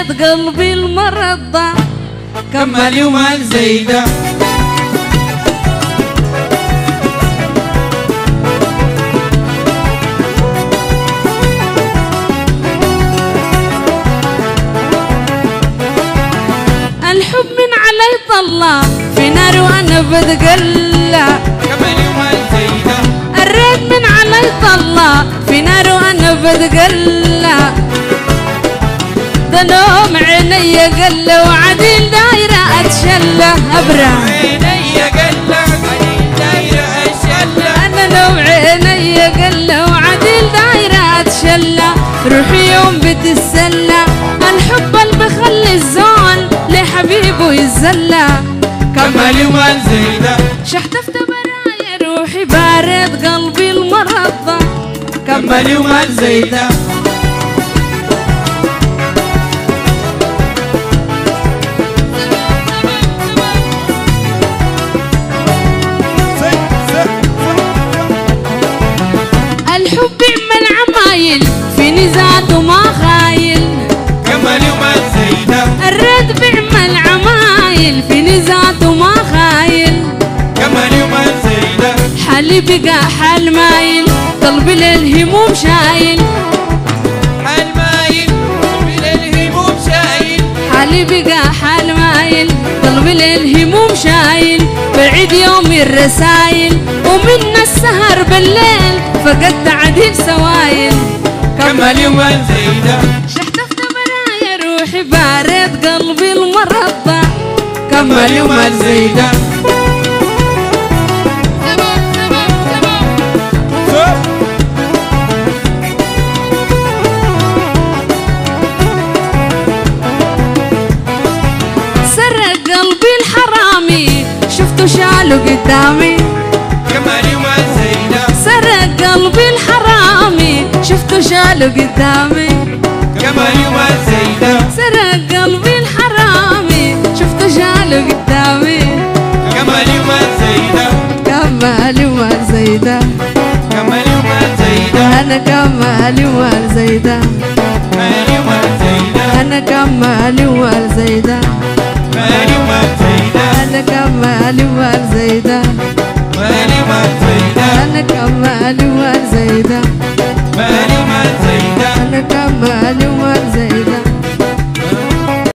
بارد قلبي المرضى كملي ومال زيدة. الحب من علي طلع في نار وانا بتقلع كملي ومال زيدة. الريد من علي طلع في نار وانا بتقلع ده نوم عيني قلة وعديل دايرة اتشلة ابرع عيني قلة عديل دايرة اتشلة. انا نوم عيني قلة وعديل دايرة اتشلة روحي يوم بتتسلى الحب اللي بخلي الزول لحبيبه يتزلى كملي ومال زيدة. شحتفت برايا روحي بارد قلبي المرضى كملي ومال زيدة. الحب يعمل عمايل في نزاته ما خايل كملي ومال زيدة. الرد بيعمل عمايل في نزاته ما خايل كملي ومال زيدة. حالي بقى حال مايل قلبي للهموم شايل حال مايل قلبي للهموم شايل. حالي بقى حال مايل قلبي للهموم شايل بعيد يومي الرسايل ومن السهر بالليل فقدت عديل سوايل كملي ومال زيدة. شحتفت برايا روحي بارد قلبي المرضى كملي ومال زيدة. سرق قلبي الحرامي شفته شاله قدامي كملي ومال زيدة. سرق قلبي الحرامي شفته شاله قدامي كملي ومال زيدة. سرق قلبي الحرامي شفته شاله قدامي كملي ومال زيدة. كمالي ومال زيدة كملي ومال زيدة. أنا كمالي ومال زيدة كملي ومال زيدة. أنا كمالي ومال زيدة كملي ومال زيدة. أنا كمالي ومال زيدة